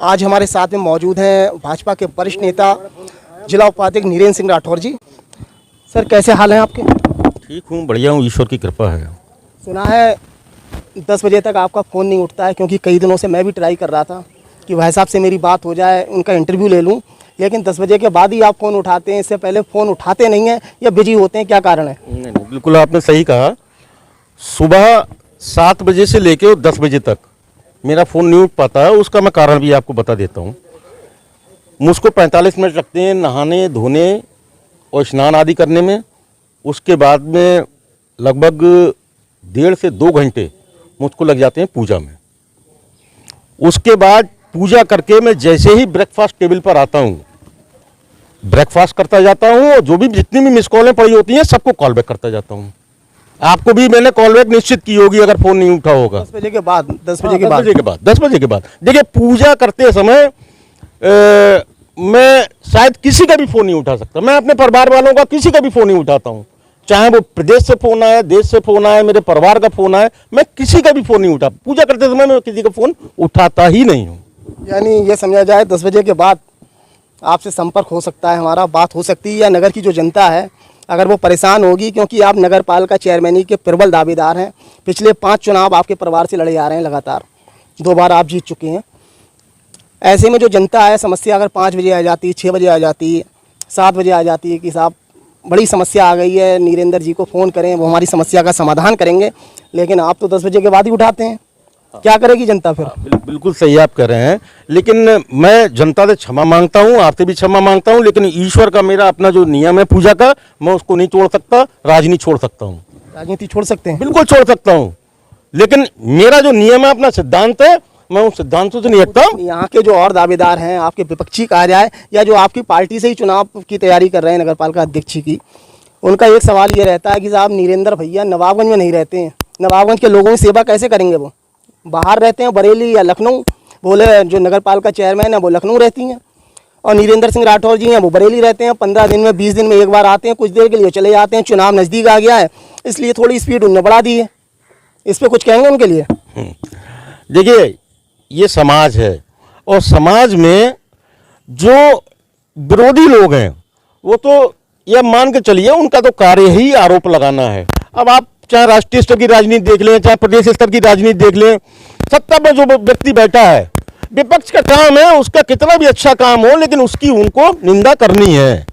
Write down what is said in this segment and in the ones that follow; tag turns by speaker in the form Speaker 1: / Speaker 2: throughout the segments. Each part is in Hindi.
Speaker 1: आज हमारे साथ में मौजूद हैं भाजपा के वरिष्ठ नेता जिला उपाध्यक्ष नीरेंद्र सिंह राठौर जी। सर, कैसे हाल हैं आपके?
Speaker 2: ठीक हूँ, बढ़िया हूँ, ईश्वर की कृपा है।
Speaker 1: सुना है 10 बजे तक आपका फ़ोन नहीं उठता है, क्योंकि कई दिनों से मैं भी ट्राई कर रहा था कि भाई साहब से मेरी बात हो जाए, उनका इंटरव्यू ले लूँ, लेकिन 10 बजे के बाद ही आप फ़ोन उठाते हैं। इससे पहले फ़ोन उठाते नहीं हैं या बिजी होते हैं, क्या कारण है?
Speaker 2: नहीं, बिल्कुल आपने सही कहा। सुबह 7 बजे से लेकर 10 बजे तक मेरा फ़ोन नहीं उठ पाता है। उसका मैं कारण भी आपको बता देता हूँ। मुझको 45 मिनट लगते हैं नहाने धोने और स्नान आदि करने में। उसके बाद में लगभग 1.5 से 2 घंटे मुझको लग जाते हैं पूजा में। उसके बाद पूजा करके मैं जैसे ही ब्रेकफास्ट टेबल पर आता हूँ, ब्रेकफास्ट करता जाता हूँ और जो भी जितनी भी मिस कॉलें पड़ी होती हैं सबको कॉल बैक करता जाता हूँ। आपको भी मैंने कॉल बैक निश्चित की होगी अगर फ़ोन नहीं उठा होगा।
Speaker 1: 10 बजे के बाद 10 बजे
Speaker 2: के बाद देखिए, पूजा करते समय मैं शायद किसी का भी फ़ोन नहीं उठा सकता। मैं अपने परिवार वालों का किसी का भी फ़ोन नहीं उठाता हूँ, चाहे वो प्रदेश से फ़ोन आए, देश से फ़ोन आए, मेरे परिवार का फ़ोन आए, मैं किसी का भी फ़ोन नहीं उठा। पूजा करते समय मैं किसी का फ़ोन उठाता ही नहीं हूँ।
Speaker 1: यानी ये समझा जाए 10 बजे के बाद आपसे संपर्क हो सकता है, हमारा बात हो सकती है, या नगर की जो जनता है अगर वो परेशान होगी, क्योंकि आप नगर पालिका चेयरमैनी के प्रबल दावेदार हैं। पिछले 5 चुनाव आपके परिवार से लड़े आ रहे हैं लगातार, 2 बार आप जीत चुके हैं। ऐसे में जो जनता है, समस्या अगर 5 बजे आ जाती, 6 बजे आ जाती, 7 बजे आ जाती है कि साहब बड़ी समस्या आ गई है, नीरेंद्र जी को फ़ोन करें, वो हमारी समस्या का समाधान करेंगे, लेकिन आप तो 10 बजे के बाद ही उठाते हैं। क्या करेगी जनता फिर?
Speaker 2: बिल्कुल सही आप कह रहे हैं, लेकिन मैं जनता से क्षमा मांगता हूँ, आपसे भी क्षमा मांगता हूँ, लेकिन ईश्वर का मेरा अपना जो नियम है पूजा का, मैं उसको नहीं छोड़ सकता। राजनीति छोड़ सकता हूँ।
Speaker 1: राजनीति छोड़ सकते हैं?
Speaker 2: बिल्कुल छोड़ सकता हूँ, लेकिन मेरा जो नियम है, अपना सिद्धांत है, मैं उन सिद्धांतों से नहीं हटता।
Speaker 1: यहाँ के जो और दावेदार हैं, आपके विपक्षी कहा जाए, या जो आपकी पार्टी से ही चुनाव की तैयारी कर रहे हैं नगर पालिका अध्यक्ष की, उनका एक सवाल ये रहता है कि साहब नीरेंद्र भैया नवाबगंज में नहीं रहते हैं, नवाबगंज के लोगों की सेवा कैसे करेंगे? वो बाहर रहते हैं, बरेली या लखनऊ। बोले जो नगर पालिका चेयरमैन है वो लखनऊ रहती हैं, और नीरेंद्र सिंह राठौर जी हैं वो बरेली रहते हैं। 15 दिन में 20 दिन में एक बार आते हैं, कुछ देर के लिए चले जाते हैं। चुनाव नज़दीक आ गया है, इसलिए थोड़ी स्पीड उन्होंने बढ़ा दी है। इस पर कुछ कहेंगे उनके लिए?
Speaker 2: देखिए, ये समाज है, और समाज में जो विरोधी लोग हैं वो तो यह मान के चलिए उनका तो कार्य ही आरोप लगाना है। अब आप चाहे राष्ट्रीय स्तर की राजनीति देख लें, चाहे प्रदेश स्तर की राजनीति देख लें, सत्ता पर जो व्यक्ति बैठा है, विपक्ष का काम है उसका कितना भी अच्छा काम हो, लेकिन उसकी उनको निंदा करनी है।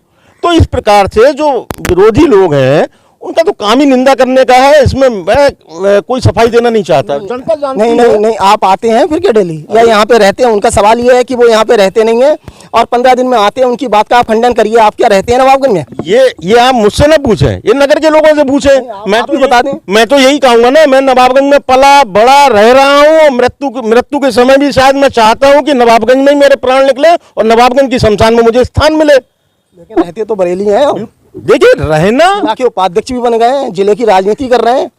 Speaker 2: तो इस प्रकार से जो विरोधी लोग हैं उनका तो काम ही निंदा करने का है। इसमें मैं कोई सफाई देना नहीं चाहता। जनता जानती है।
Speaker 1: नहीं, आप आते हैं फिर क्या डेली, या यहाँ पे रहते हैं? उनका सवाल ये है कि वो यहाँ पे रहते नहीं है और 15 दिन में आते हैं, उनकी बात का आप खंडन करिए। आप क्या रहते हैं नवाबगंज में?
Speaker 2: ये आप मुझसे ना पूछें, ये नगर के लोगों से पूछें। मैं तो
Speaker 1: बता दें,
Speaker 2: मैं तो यही कहूंगा ना, मैं नवाबगंज में पला बड़ा रह रहा हूँ। मृत्यु के समय भी शायद मैं चाहता हूँ कि नवाबगंज में ही मेरे प्राण निकले और नवाबगंज की शमशान में मुझे स्थान मिले।
Speaker 1: लेकिन रहते तो बरेली हैं।
Speaker 2: देखिए, रहना
Speaker 1: के उपाध्यक्ष भी बन गए हैं, जिले की राजनीति कर रहे हैं।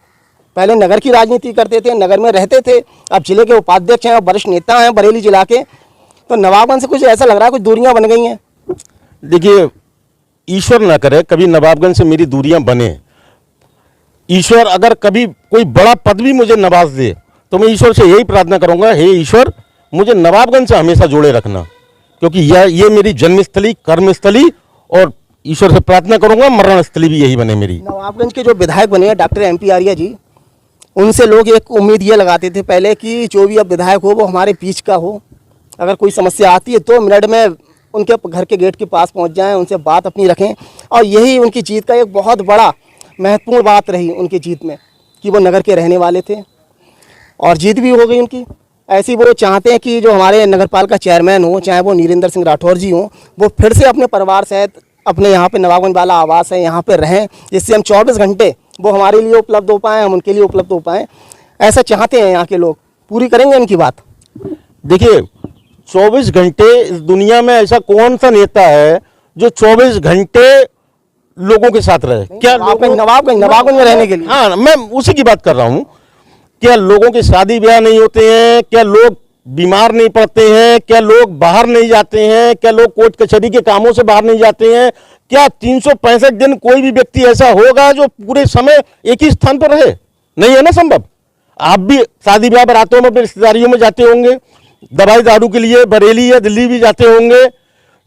Speaker 1: पहले नगर की राजनीति करते थे, नगर में रहते थे, अब जिले के उपाध्यक्ष हैं और वरिष्ठ नेता हैं बरेली जिला के। तो नवाबगंज से कुछ ऐसा लग रहा है कुछ दूरियां बन गई हैं।
Speaker 2: देखिए, ईश्वर ना करे कभी नवाबगंज से मेरी दूरियां बने। ईश्वर अगर कभी कोई बड़ा पद भी मुझे नवाज दे तो मैं ईश्वर से यही प्रार्थना करूंगा, हे ईश्वर मुझे नवाबगंज से हमेशा जोड़े रखना, क्योंकि ये मेरी जन्मस्थली, कर्मस्थली, और ईश्वर से प्रार्थना करूंगा मरण स्थली भी यही बने मेरी।
Speaker 1: नवाबगंज के जो विधायक बने हैं डॉक्टर MP आर्या जी, उनसे लोग एक उम्मीद ये लगाते थे पहले कि जो भी अब विधायक हो वो हमारे बीच का हो। अगर कोई समस्या आती है तो मिनट में उनके घर के गेट के पास पहुंच जाएं, उनसे बात अपनी रखें। और यही उनकी जीत का एक बहुत बड़ा महत्वपूर्ण बात रही उनकी जीत में, कि वो नगर के रहने वाले थे और जीत भी हो गई उनकी। ऐसे ही वो चाहते हैं कि जो हमारे नगर पालिका चेयरमैन हो, चाहे वो नीरेंद्र सिंह राठौर जी हों, वो फिर से अपने परिवार सहित अपने यहाँ पे नवाबगंज वाला आवास है यहाँ पे रहें, जिससे हम 24 घंटे वो हमारे लिए उपलब्ध हो पाएँ, हम उनके लिए उपलब्ध हो पाएँ। ऐसा चाहते हैं यहाँ के लोग। पूरी करेंगे उनकी बात?
Speaker 2: देखिए, 24 घंटे इस दुनिया में ऐसा कौन सा नेता है जो 24 घंटे लोगों के साथ रहे? क्या
Speaker 1: नवाबगंज में रहने के लिए?
Speaker 2: हाँ, मैं उसी की बात कर रहा हूँ। क्या लोगों के शादी ब्याह नहीं होते हैं? क्या लोग बीमार नहीं पड़ते हैं? क्या लोग बाहर नहीं जाते हैं? क्या लोग कोर्ट कचहरी के कामों से बाहर नहीं जाते हैं? क्या 365 दिन कोई भी व्यक्ति ऐसा होगा जो पूरे समय एक ही स्थान पर रहे? नहीं है ना संभव। आप भी शादी ब्याह बारातों में, अपने रिश्तेदारियों में जाते होंगे, दवाई दारू के लिए बरेली या दिल्ली भी जाते होंगे,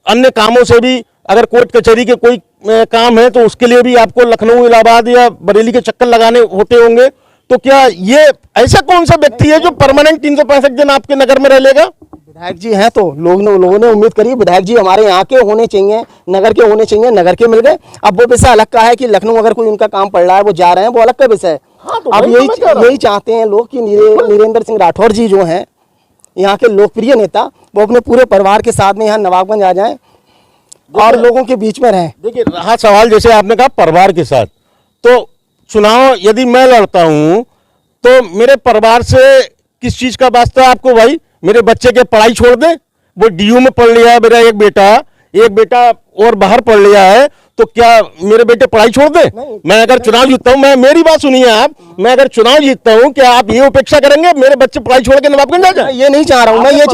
Speaker 2: अन्य कामों से भी, अगर कोर्ट कचहरी के कोई काम है तो उसके लिए भी आपको लखनऊ, इलाहाबाद या बरेली के चक्कर लगाने होते होंगे। तो क्या ये ऐसा कौन सा व्यक्ति है जो परमानेंट 365 दिन आपके नगर में रह लेगा?
Speaker 1: विधायक जी हैं तो लोगों ने उम्मीद करी विधायक जी हमारे यहाँ के होने चाहिए, नगर के होने चाहिए, नगर के मिल गए। अब वो विषय अलग का है कि लखनऊ अगर कोई उनका काम पड़ रहा है वो जा रहे हैं, वो अलग का विषय है।
Speaker 2: हाँ, तो
Speaker 1: अब
Speaker 2: वही तो मैं कह रहा हूं।
Speaker 1: यही चाहते हैं लोग कि नीरेंद्र सिंह राठौर जी जो हैं यहाँ के लोकप्रिय नेता, वो अपने पूरे परिवार के साथ में यहाँ नवाबगंज आ जाएं और लोगों के बीच में रहें।
Speaker 2: देखिए, रहा सवाल जैसे आपने कहा परिवार के साथ, तो चुनाव यदि मैं लड़ता हूं तो मेरे परिवार से किस चीज का वास्ता है आपको भाई? मेरे बच्चे के पढ़ाई छोड़ दे? वो डीयू में पढ़ लिया है मेरा एक बेटा और बाहर पढ़ लिया है, तो क्या मेरे बेटे पढ़ाई छोड़ दे? मैं अगर चुनाव जीतता हूं, मैं मेरी बात सुनिए आप, मैं अगर चुनाव जीतता हूं, क्या आप ये उपेक्षा करेंगे मेरे बच्चे पढ़ाई छोड़ के नवाबगंज आ जाए?
Speaker 1: ये नहीं चाह रहा हूँ, मैं ये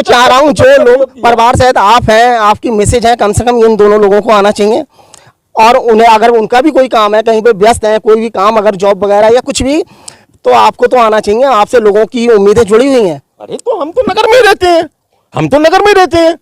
Speaker 1: चाह रहा हूँ जो लोग परिवार सहित आप हैं, आपकी मैसेज है, कम से कम इन दोनों लोगों को आना चाहिए। और उन्हें अगर उनका भी कोई काम है, कहीं पे व्यस्त है, कोई भी काम, अगर जॉब वगैरह या कुछ भी, तो आपको तो आना चाहिए। आपसे लोगों की उम्मीदें जुड़ी हुई हैं।
Speaker 2: अरे तो हम तो नगर में रहते हैं,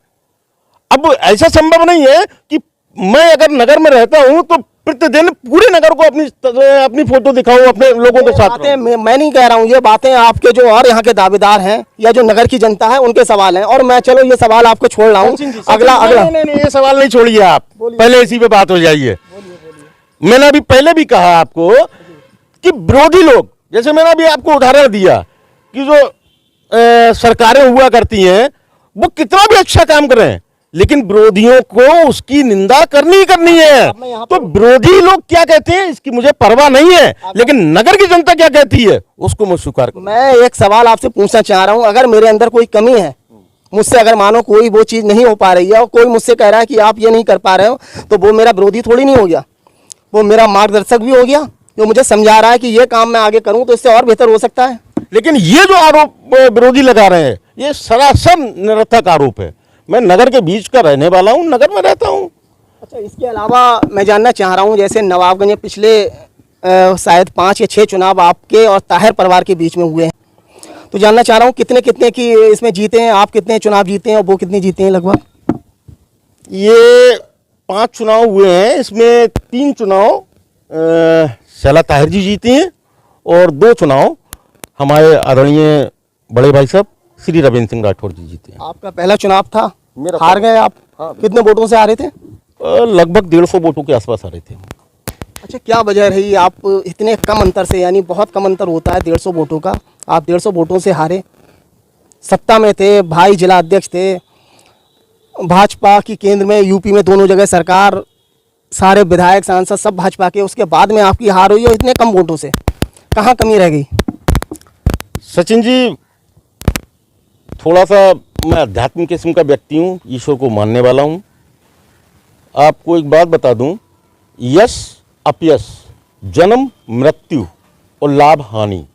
Speaker 2: अब ऐसा संभव नहीं है कि मैं अगर नगर में रहता हूं तो प्रतिदिन पूरे नगर को अपनी फोटो दिखाऊं, अपने लोगों के साथ
Speaker 1: बातें मैं नहीं कह रहा हूँ, ये बातें आपके जो और यहाँ के दावेदार हैं या जो नगर की जनता है उनके सवाल हैं। और मैं चलो ये सवाल आपको छोड़ रहा हूँ, अगला
Speaker 2: नहीं, ये सवाल नहीं छोड़िए आप, पहले इसी पे बात हो जाइए। मैंने अभी पहले भी कहा आपको कि विरोधी लोग, जैसे मैंने अभी आपको उदाहरण दिया कि जो सरकारें हुआ करती हैं वो कितना भी अच्छा काम करें, लेकिन विरोधियों को उसकी निंदा करनी ही करनी है। तो विरोधी लोग क्या कहते हैं इसकी मुझे परवाह नहीं है, लेकिन नगर की जनता क्या कहती है उसको मैं स्वीकार करूं।
Speaker 1: मैं एक सवाल आपसे पूछना चाह रहा हूं, अगर मेरे अंदर कोई कमी है, मुझसे अगर मानो कोई वो चीज नहीं हो पा रही है और कोई मुझसे कह रहा है कि आप ये नहीं कर पा रहे हो, तो वो मेरा विरोधी थोड़ी नहीं हो गया, वो मेरा मार्गदर्शक भी हो गया, जो मुझे समझा रहा है कि ये काम मैं आगे करूं तो इससे और बेहतर हो सकता है।
Speaker 2: लेकिन ये जो आरोप विरोधी लगा रहे हैं ये सरासर निरर्थक आरोप है। मैं नगर के बीच का रहने वाला हूँ, नगर में रहता हूँ।
Speaker 1: अच्छा, इसके अलावा मैं जानना चाह रहा हूँ, जैसे नवाबगंज में पिछले शायद 5 या 6 चुनाव आपके और ताहिर परिवार के बीच में हुए हैं, तो जानना चाह रहा हूँ कितने की इसमें जीते हैं, आप कितने चुनाव जीते हैं और वो कितनी जीते हैं लगभग?
Speaker 2: ये 5 चुनाव हुए हैं, इसमें 3 चुनाव शैला ताहिर जी जीती हैं और 2 चुनाव हमारे आदरणीय बड़े भाई साहब श्री रविंद्र सिंह राठौर जी जीते हैं।
Speaker 1: आपका पहला चुनाव था,
Speaker 2: मेरा
Speaker 1: हार गए आप।
Speaker 2: हाँ।
Speaker 1: कितने वोटों से हारे थे?
Speaker 2: लगभग 150 वोटों के आसपास हारे थे।
Speaker 1: अच्छा, क्या वजह रही आप इतने कम अंतर से, यानी बहुत कम अंतर होता है 150 वोटों का, आप 150 वोटों से हारे? सत्ता में थे, भाई जिला अध्यक्ष थे, भाजपा की केंद्र में, यूपी में दोनों जगह सरकार, सारे विधायक सांसद सब भाजपा के, उसके बाद में आपकी हार हुई और इतने कम वोटों से, कहाँ कमी रह गई?
Speaker 2: सचिन जी, थोड़ा सा मैं आध्यात्मिक किस्म का व्यक्ति हूँ, ईश्वर को मानने वाला हूँ। आपको एक बात बता दूँ, यश अपयश, जन्म मृत्यु और लाभ हानि,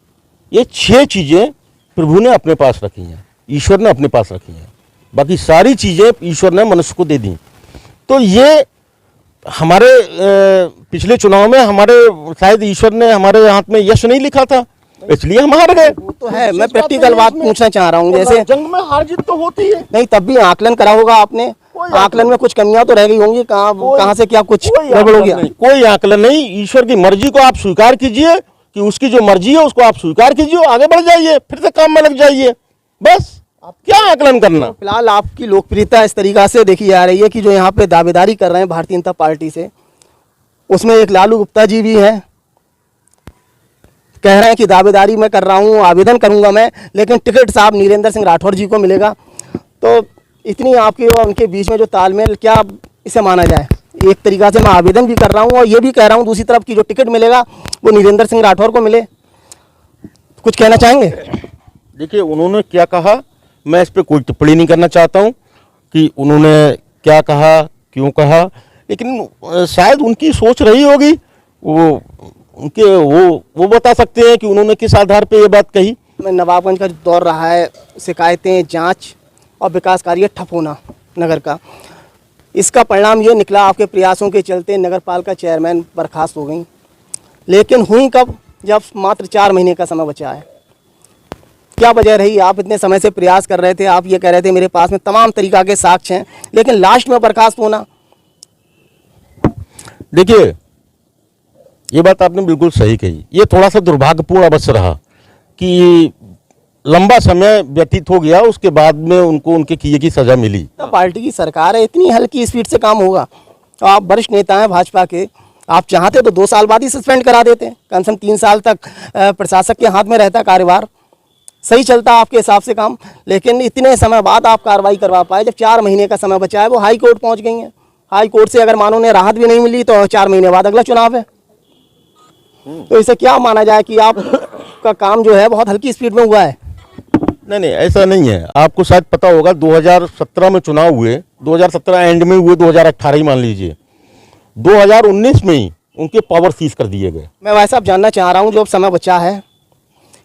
Speaker 2: ये 6 चीज़ें प्रभु ने अपने पास रखी हैं, ईश्वर ने अपने पास रखी हैं। बाकी सारी चीज़ें ईश्वर ने मनुष्य को दे दी। तो ये हमारे पिछले चुनाव में हमारे शायद ईश्वर ने हमारे हाथ में यश नहीं लिखा था, इसलिए हम हार गए।
Speaker 1: वो तो है, मैं प्रैक्टिकल बात पूछना चाह रहा हूँ। जैसे
Speaker 2: जंग में हार जीत तो होती है,
Speaker 1: नहीं, तब भी आकलन करा होगा आपने, आकलन में कुछ कमियां तो रह गई होंगी, कहाँ से क्या कुछ गड़बड़ हो गया?
Speaker 2: कोई आकलन नहीं, ईश्वर की मर्जी को आप स्वीकार कीजिए कि उसकी जो मर्जी है उसको आप स्वीकार कीजिए, आगे बढ़ जाइए, फिर से काम में लग जाइए, बस। आप क्या आकलन करना?
Speaker 1: फिलहाल आपकी लोकप्रियता इस तरीका से देखी जा रही है कि जो यहाँ पे दावेदारी कर रहे हैं भारतीय जनता पार्टी से, उसमें एक लालू गुप्ता जी भी हैं, कह रहे हैं कि दावेदारी मैं कर रहा हूँ, आवेदन करूंगा मैं, लेकिन टिकट साहब नीरेंद्र सिंह राठौर जी को मिलेगा। तो इतनी आपकी और उनके बीच में जो तालमेल, क्या इसे माना जाए? एक तरीका से मैं आवेदन भी कर रहा हूँ और ये भी कह रहा हूँ दूसरी तरफ की जो टिकट मिलेगा वो नीरेंद्र सिंह राठौर को मिले। कुछ कहना चाहेंगे?
Speaker 2: देखिए, उन्होंने क्या कहा मैं इस पर कोई टिप्पणी नहीं करना चाहता हूँ कि उन्होंने क्या कहा, क्यों कहा, लेकिन शायद उनकी सोच रही होगी, वो बता सकते हैं कि उन्होंने किस आधार पे ये बात कही।
Speaker 1: नवाबगंज का दौर रहा है, शिकायतें, जांच और विकास कार्य ठप होना नगर का, इसका परिणाम ये निकला आपके प्रयासों के चलते नगरपालिका चेयरमैन बर्खास्त हो गई, लेकिन हुई कब? जब मात्र 4 महीने का समय बचा है। क्या वजह रही? आप इतने समय से प्रयास कर रहे थे, आप ये कह रहे थे मेरे पास में तमाम तरीका के साक्ष्य हैं, लेकिन लास्ट में बर्खास्त होना।
Speaker 2: देखिए, ये बात आपने बिल्कुल सही कही। ये थोड़ा सा दुर्भाग्यपूर्ण अवश्य रहा कि लंबा समय व्यतीत हो गया, उसके बाद में उनको उनके किए की सजा मिली।
Speaker 1: तो पार्टी की सरकार है, इतनी हल्की स्पीड से काम होगा? तो आप वरिष्ठ नेता हैं भाजपा के, आप चाहते तो 2 साल बाद ही सस्पेंड करा देते, कम से कम 3 साल तक प्रशासक के हाथ में रहता कार्यभार, सही चलता आपके हिसाब से काम। लेकिन इतने समय बाद आप कार्रवाई करवा पाए, जब 4 महीने का समय बचा है। वो हाई कोर्ट पहुंच गई हैं, हाई कोर्ट से अगर मानो ने राहत भी नहीं मिली तो 4 महीने बाद अगला चुनाव है। तो इसे क्या माना जाए कि आपका काम जो है बहुत हल्की स्पीड में हुआ है?
Speaker 2: नहीं, ऐसा नहीं है। आपको शायद पता होगा 2017 में चुनाव हुए, 2017 एंड में हुए, 2018 ही मान लीजिए, 2019 में ही उनके पावर सीज कर दिए गए।
Speaker 1: मैं वैसा आप जानना चाह रहा हूँ, जो अब समय बचा है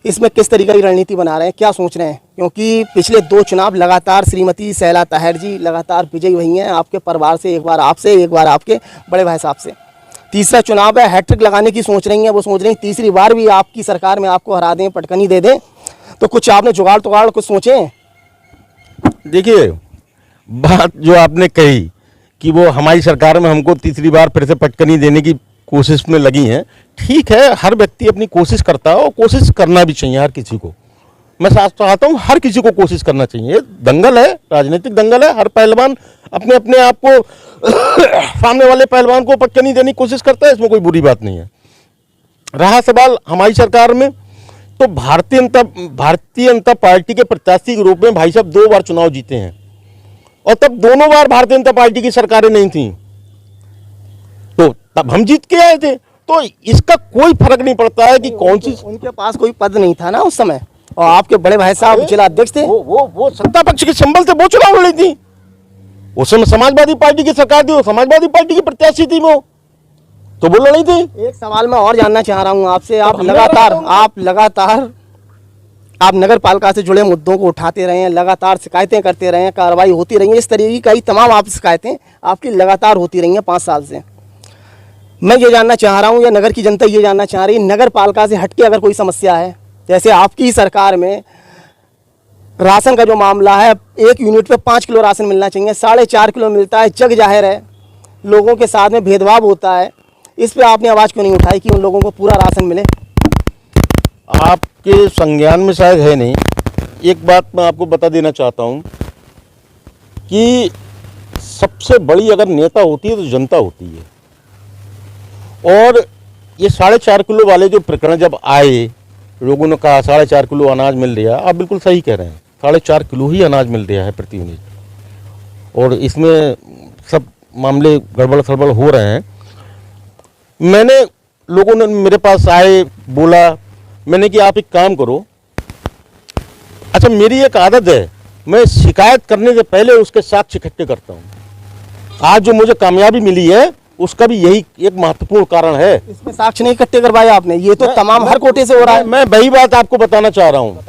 Speaker 1: इसमें किस तरीके की रणनीति बना रहे हैं, क्या सोच रहे हैं? क्योंकि पिछले 2 चुनाव लगातार श्रीमती शैला ताहर जी लगातार विजयी हुई हैं, आपके परिवार से, एक बार आपसे, एक बार आपके बड़े भाई साहब से। तीसरा चुनाव है, हैट्रिक लगाने की सोच रही हैं। वो सोच रही हैं तीसरी बार भी आपकी सरकार में आपको हरा दें, पटकनी दे दें। तो कुछ आपने जुगाड़ तुगाड़ कुछ सोचे हैं?
Speaker 2: देखिए, बात जो आपने कही कि वो हमारी सरकार में हमको तीसरी बार फिर से पटकनी देने की कोशिश में लगी हैं, ठीक है, हर व्यक्ति अपनी कोशिश करता है और कोशिश करना भी चाहिए हर किसी को। मैं चाहता हूँ हर किसी को कोशिश करना चाहिए। दंगल है, राजनीतिक दंगल है, हर पहलवान अपने अपने आप को सामने वाले पहलवान को पटकनी देने की कोशिश करता है, इसमें कोई बुरी बात नहीं है। रहा सवाल हमारी सरकार में, तो भारतीय जनता पार्टी के प्रत्याशी के रूप में भाई साहब 2 बार चुनाव जीते हैं, और तब दोनों बार भारतीय जनता पार्टी की सरकारें नहीं थी, तो तब हम जीत के आए थे। तो इसका कोई फर्क नहीं पड़ता है कि कौन सी।
Speaker 1: उनके पास कोई पद नहीं था ना उस समय, और आपके बड़े भाई साहब जिला अध्यक्ष थे।
Speaker 2: वो सत्ता पक्ष के संबल से वो चुनाव लड़ी थी। उस समय समाजवादी पार्टी की सरकार थी, वो समाजवादी पार्टी की प्रत्याशी थी, वो तो वो लड़ी थी।
Speaker 1: एक सवाल मैं और जानना चाह रहा हूं आपसे, आप लगातार आप नगर पालिका से जुड़े मुद्दों को उठाते रहे हैं, लगातार शिकायतें करते रहे हैं, कार्रवाई होती रही है, इस तरीके की कई तमाम आप शिकायतें आपकी लगातार होती रही हैं 5 साल से। मैं ये जानना चाह रहा हूँ, या नगर की जनता ये जानना चाह रही है, नगर पालिका से हटके अगर कोई समस्या है, जैसे आपकी सरकार में राशन का जो मामला है, 1 यूनिट पे 5 किलो राशन मिलना चाहिए, 4.5 किलो मिलता है, जग जाहिर है लोगों के साथ में भेदभाव होता है। इस पे आपने आवाज़ क्यों नहीं उठाई कि उन लोगों को पूरा राशन मिले?
Speaker 2: आपके संज्ञान में शायद है नहीं। एक बात मैं आपको बता देना चाहता हूँ कि सबसे बड़ी अगर नेता होती है तो जनता होती है, और ये 4.5 किलो वाले जो प्रकरण जब आए, लोगों ने कहा 4.5 किलो अनाज मिल रहा है, आप बिल्कुल सही कह रहे हैं, 4.5 किलो ही अनाज मिल रहा है प्रति यूनिट, और इसमें सब मामले गड़बड़ सड़बड़ हो रहे हैं। मैंने, लोगों ने मेरे पास आए, बोला, मैंने कि आप एक काम करो। अच्छा, मेरी एक आदत है, मैं शिकायत करने से पहले उसके साक्ष्य इकट्ठे करता हूँ। आज जो मुझे कामयाबी मिली है उसका भी यही एक महत्वपूर्ण कारण है।
Speaker 1: इसमें साक्ष्य नहीं इकट्ठे करवाए आपने? ये तो तमाम हर कोटे से हो रहा है।
Speaker 2: मैं वही बात आपको बताना चाह रहा हूँ।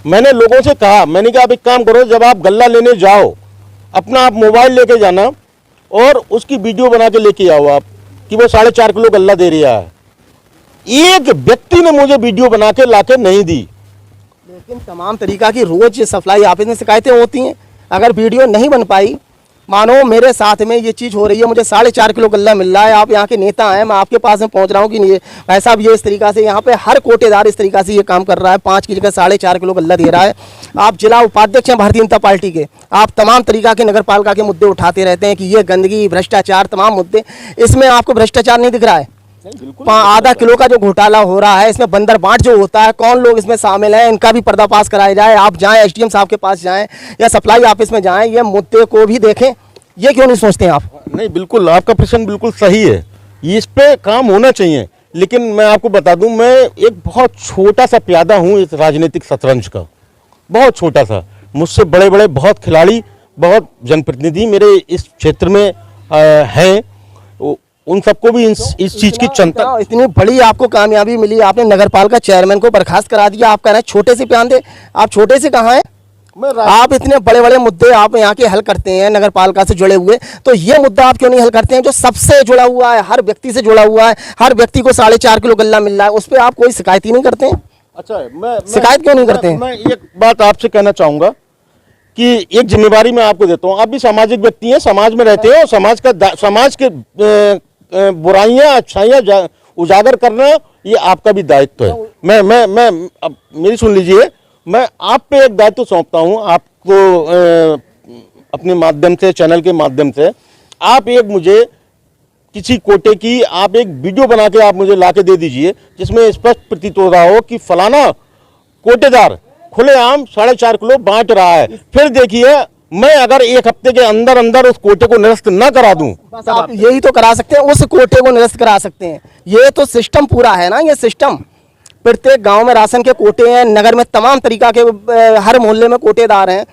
Speaker 2: मैंने लोगों से कहा, मैंने कहा आप एक काम करो, जब आप गल्ला लेने जाओ, अपना आप मोबाइल लेके जाना और उसकी वीडियो बना के लेके आओ आप कि वो 4.5 किलो गल्ला दे रहा है। एक व्यक्ति ने मुझे वीडियो बना के लाके नहीं दी।
Speaker 1: लेकिन तमाम तरीका की रोज सप्लाई ऑफिस में शिकायतें होती हैं, अगर वीडियो नहीं बन पाई, मानो मेरे साथ में ये चीज़ हो रही है, मुझे 4.5 किलो गल्ला मिल रहा है, आप यहाँ के नेता हैं, मैं आपके पास में पहुँच रहा हूँ कि नहीं भाई साहब ये इस तरीक़ा से यहाँ पे हर कोटेदार इस तरीक़ा से ये काम कर रहा है, 5 की जगह 4.5 किलो गल्ला दे रहा है। आप जिला उपाध्यक्ष हैं भारतीय जनता पार्टी के, आप तमाम तरीक़ा के नगर पालिका के मुद्दे उठाते रहते हैं कि ये गंदगी, भ्रष्टाचार, तमाम मुद्दे, इसमें आपको भ्रष्टाचार नहीं दिख रहा है? आधा किलो का जो घोटाला हो रहा है, इसमें बंदर बांट जो होता है, कौन लोग इसमें शामिल हैं, इनका भी पर्दाफाश कराया जाए। आप जाएं एसडीएम साहब के पास जाएं या सप्लाई ऑफिस में जाएं, ये मुद्दे को भी देखें। ये क्यों नहीं सोचते हैं आप?
Speaker 2: नहीं, बिल्कुल आपका प्रश्न बिल्कुल सही है, इस पे काम होना चाहिए। लेकिन मैं आपको बता दूं, मैं एक बहुत छोटा सा प्यादा हूं इस राजनीतिक शतरंज का, बहुत छोटा सा। मुझसे बड़े बड़े बहुत खिलाड़ी, बहुत जनप्रतिनिधि मेरे इस क्षेत्र में हैं, उन सबको भी इस चीज की चिंता।
Speaker 1: इतनी बड़ी आपको कामयाबी मिली, आपने नगर पालिका चेयरमैन को बर्खास्त करा दिया, आप कह रहे हैं छोटे से प्यादे। आप छोटे से कहाँ हैं? आप इतने बड़े बड़े मुद्दे आप यहाँ के हल करते हैं नगर पालिका से जुड़े हुए, तो ये मुद्दा आप क्यों नहीं हल करते हैं जो सबसे जुड़ा हुआ है, हर व्यक्ति से जुड़ा हुआ है, हर व्यक्ति को 4.5 किलो गल्ला मिल रहा है, उस पर आप कोई शिकायत ही नहीं करते हैं?
Speaker 2: अच्छा मैं
Speaker 1: शिकायत क्यों नहीं करते हैं?
Speaker 2: मैं एक बात आपसे कहना चाहूंगा कि एक जिम्मेवारी मैं आपको देता हूं। आप भी सामाजिक व्यक्ति हैं, समाज में रहते हो, समाज के बुराइयां अच्छाइयां उजागर करना ये आपका भी दायित्व है। मैं अब मेरी सुन लीजिए, मैं आप पे एक दायित्व सौंपता हूं आपको, अपने माध्यम से, चैनल के माध्यम से आप एक मुझे किसी कोटे की आप एक वीडियो बना के आप मुझे ला के दे दीजिए, जिसमें स्पष्ट प्रतीत हो रहा हो कि फलाना कोटेदार खुलेआम 4.5 किलो बांट रहा है। फिर देखिए, मैं अगर एक हफ्ते के अंदर अंदर उस कोटे को निरस्त न करा दूं,
Speaker 1: बस आप यही तो करा सकते हैं, उस कोटे को निरस्त करा सकते हैं। ये तो सिस्टम पूरा है ना, ये सिस्टम प्रत्येक गांव में राशन के कोटे हैं, नगर में तमाम तरीका के हर मोहल्ले में कोटेदार हैं।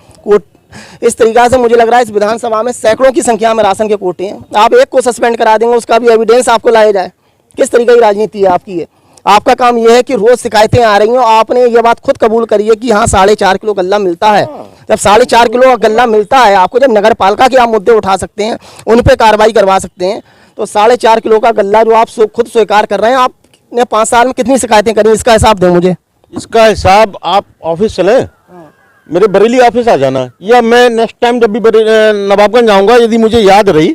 Speaker 1: इस तरीका से मुझे लग रहा है इस विधानसभा में सैकड़ों की संख्या में राशन के कोटे हैं। आप एक को सस्पेंड करा देंगे, उसका भी एविडेंस आपको लाया जाए। किस तरीके की राजनीति है आपकी? ये आपका काम यह है कि रोज शिकायतें आ रही हैं, आपने ये बात खुद कबूल करी है कि हाँ 4.5 किलो गल्ला मिलता है। जब 4.5 किलो गल्ला मिलता है आपको, जब नगर पालिका के आप मुद्दे उठा सकते हैं, उन पर कार्रवाई करवा सकते हैं, तो 4.5 किलो का गल्ला जो आप खुद स्वीकार कर रहे हैं, आपने 5 साल में कितनी शिकायतें करी, इसका हिसाब दें मुझे।
Speaker 2: इसका हिसाब आप ऑफिस चले, मेरे बरेली ऑफिस आ जाना, या मैं नेक्स्ट टाइम जब भी नवाबगंज आऊँगा, यदि मुझे याद रही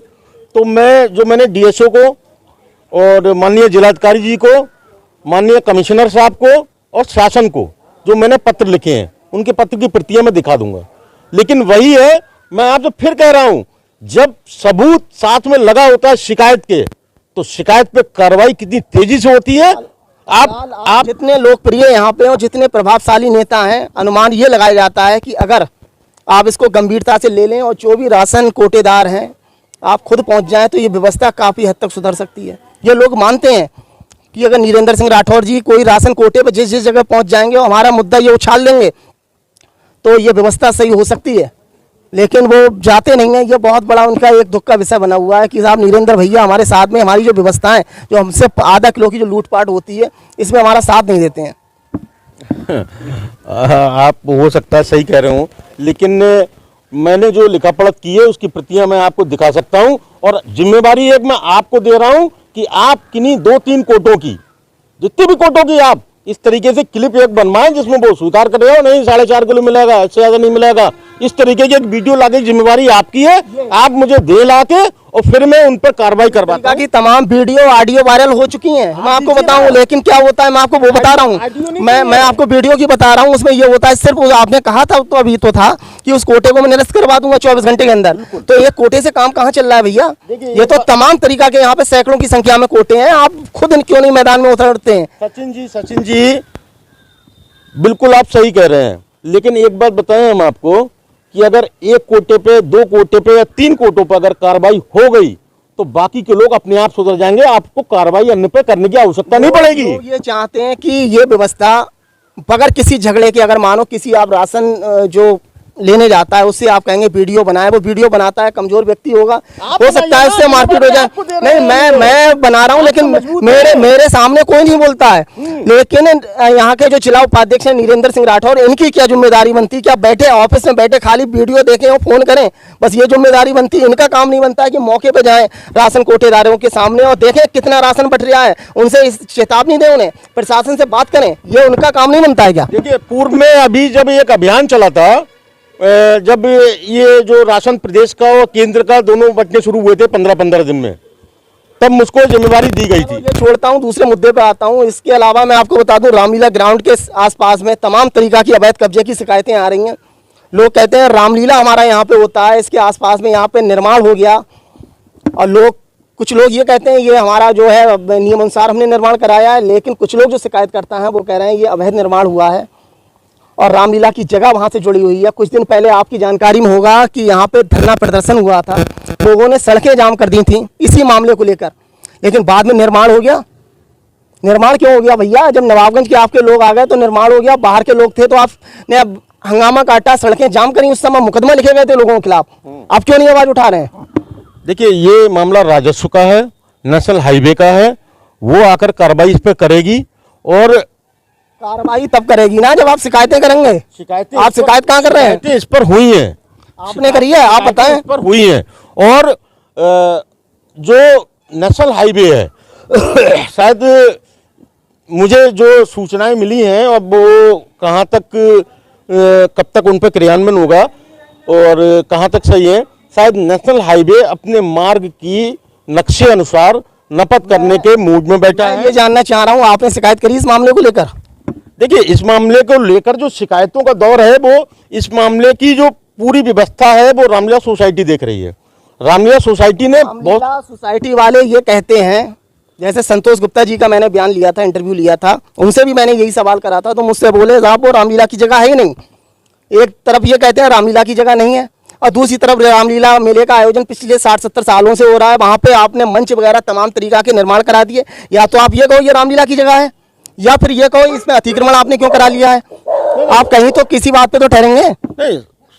Speaker 2: तो मैंने डीएसओ को और माननीय जिलाधिकारी जी को, माननीय कमिश्नर साहब को और शासन को जो मैंने पत्र लिखे हैं, उनके पत्र की प्रतियां मैं दिखा दूंगा। लेकिन वही है, मैं आपसे फिर कह रहा हूं, जब सबूत साथ में लगा होता है शिकायत के, तो शिकायत पे कार्रवाई कितनी तेजी से होती है। आप
Speaker 1: जितने लोकप्रिय यहाँ पे और जितने प्रभावशाली नेता हैं, अनुमान ये लगाया जाता है कि अगर आप इसको गंभीरता से ले लें और जो भी राशन कोटेदार हैं आप खुद पहुंच जाएं, तो ये व्यवस्था काफ़ी हद तक सुधर सकती है। ये लोग मानते हैं कि अगर नीरेंद्र सिंह राठौर जी कोई राशन कोटे पर जिस जिस जगह पहुंच जाएंगे और हमारा मुद्दा ये उछाल लेंगे, तो ये व्यवस्था सही हो सकती है। लेकिन वो जाते नहीं हैं। ये बहुत बड़ा उनका एक दुख का विषय बना हुआ है कि साहब नरेंद्र भैया हमारे साथ में, हमारी जो व्यवस्थाएं, जो हमसे आधा किलो की जो लूटपाट होती है, इसमें हमारा साथ नहीं देते हैं।
Speaker 2: आप हो सकता है सही कह रहे हो, लेकिन मैंने जो लिखा पढ़त की है उसकी प्रतियां मैं आपको दिखा सकता हूं। और जिम्मेवारी एक मैं आपको दे रहा हूं कि आप किन्हीं 2-3 कोटों की, जितनी भी कोटों की, आप इस तरीके से क्लिप एक बनवाएं जिसमें वो स्वीकार करेगा नहीं 4.5 किलो मिलेगा, इससे ज्यादा नहीं मिलेगा। इस तरीके की एक वीडियो लाके जिम्मेवारी आपकी है, आप मुझे दे लाके और फिर मैं उन पर कार्रवाई करवाता हूं।
Speaker 1: तमाम वीडियो ऑडियो वायरल हो चुकी हैं, मैं आपको बताऊं। लेकिन क्या होता है, मैं आपको वो बता रहा हूं, मैं आपको वीडियो की बता रहा हूं। उसमें ये होता है, सिर्फ आपने कहा था तो अभी तो था कि उस कोटे को मैं निरस्त करवा दूंगा 24 घंटे के अंदर। तो ये कोटे से काम कहाँ चल रहा है भैया? ये तो तमाम तरीका के यहाँ पे सैकड़ों की संख्या में कोटे हैं। आप खुद क्यों नहीं मैदान में उतरते हैं?
Speaker 2: सचिन जी बिल्कुल आप सही कह रहे हैं, लेकिन एक बात बताएं हम आपको कि अगर एक कोटे पे, 2 कोटे पे या 3 कोटों पर अगर कार्रवाई हो गई तो बाकी के लोग अपने आप सुधर जाएंगे। आपको कार्रवाई अन्य पे करने की आवश्यकता नहीं पड़ेगी।
Speaker 1: लोग ये चाहते हैं कि ये व्यवस्था बगैर किसी झगड़े के, अगर मानो किसी आप राशन जो लेने जाता है उससे आप कहेंगे वीडियो बनाए, वो वीडियो बनाता है, कमजोर व्यक्ति होगा, हो सकता है उससे मारपीट हो जाए। नहीं, मैं बना रहा हूँ, लेकिन मेरे सामने कोई नहीं बोलता है। लेकिन यहाँ के जो जिला उपाध्यक्ष हैं नरेंद्र सिंह राठौर, इनकी क्या जिम्मेदारी बनती है? क्या बैठे ऑफिस में बैठे खाली वीडियो देखें और फोन करें, बस ये जिम्मेदारी बनती है? इनका काम नहीं बनता है कि मौके पे जाएं राशन कोटेदारों के सामने और देखें कितना राशन बट रहा है, उनसे चेतावनी दें, उन्हें प्रशासन से बात करें? ये उनका काम नहीं बनता है क्या?
Speaker 2: देखिए, पूर्व में अभी जब एक अभियान चला था, जब ये जो राशन प्रदेश का और केंद्र का दोनों बंटने शुरू हुए थे 15-15 दिन में, तब मुझको जिम्मेवारी दी गई थी।
Speaker 1: ये छोड़ता हूँ, दूसरे मुद्दे पे आता हूँ। इसके अलावा मैं आपको बता दूं, रामलीला ग्राउंड के आसपास में तमाम तरीका की अवैध कब्जे की शिकायतें आ रही हैं। लोग कहते हैं रामलीला हमारा यहाँ पे होता है, इसके आसपास में यहाँ पे निर्माण हो गया, और कुछ लोग ये कहते हैं ये हमारा जो है नियम अनुसार हमने निर्माण कराया है। लेकिन कुछ लोग जो शिकायत करता है वो कह रहे हैं ये अवैध निर्माण हुआ है और रामलीला की जगह वहाँ से जुड़ी हुई है। कुछ दिन पहले आपकी जानकारी में होगा कि यहाँ पे धरना प्रदर्शन हुआ था, लोगों ने सड़कें जाम कर दी थी इसी मामले को लेकर, लेकिन बाद में निर्माण हो गया। निर्माण क्यों हो गया भैया? जब नवाबगंज के आपके लोग आ गए तो निर्माण हो गया। बाहर के लोग थे तो आपने हंगामा काटा, सड़कें जाम करी, उस समय मुकदमा लिखे गए थे लोगों के खिलाफ। आप क्यों नहीं आवाज उठा रहे हैं?
Speaker 2: देखिए, ये मामला राजस्व का है, नेशनल हाईवे का है, वो आकर कार्रवाई इस पर करेगी। और
Speaker 1: कार्रवाई तब करेगी ना जब आप शिकायतें करेंगे। आप शिकायत कहाँ कर रहे हैं?
Speaker 2: इस पर हुई है,
Speaker 1: आपने करी है, आप बताएं।
Speaker 2: इस पर हुई है। और जो नेशनल हाईवे है शायद मुझे जो सूचनाएं मिली हैं अब वो कहाँ तक कब तक उन पर क्रियान्वयन होगा और कहाँ तक सही है, शायद नेशनल हाईवे अपने मार्ग की नक्शे अनुसार नपत करने के मूड में बैठा
Speaker 1: मैं
Speaker 2: है।
Speaker 1: ये जानना चाह रहा हूँ, आपने शिकायत करी इस मामले को लेकर?
Speaker 2: देखिए, इस मामले को लेकर जो शिकायतों का दौर है वो इस मामले की जो पूरी व्यवस्था है वो रामलीला सोसाइटी देख रही है। रामलीला सोसाइटी ने बहुत
Speaker 1: रामलीला सोसाइटी वाले ये कहते हैं, जैसे संतोष गुप्ता जी का मैंने बयान लिया था, इंटरव्यू लिया था, उनसे भी मैंने यही सवाल करा था, तो मुझसे बोले साहब वो रामलीला की जगह है ही नहीं। एक तरफ ये कहते हैं रामलीला की जगह नहीं है और दूसरी तरफ रामलीला मेले का आयोजन पिछले 60-70 सालों से हो रहा है, वहाँ पे आपने मंच वगैरह तमाम तरीका के निर्माण करा दिए। या तो आप ये कहो ये रामलीला की जगह है, या फिर ये कहो इसमें अतिक्रमण आपने क्यों करा लिया है। आप कहीं तो किसी बात पे तो ठहरेंगे।
Speaker 2: नहीं,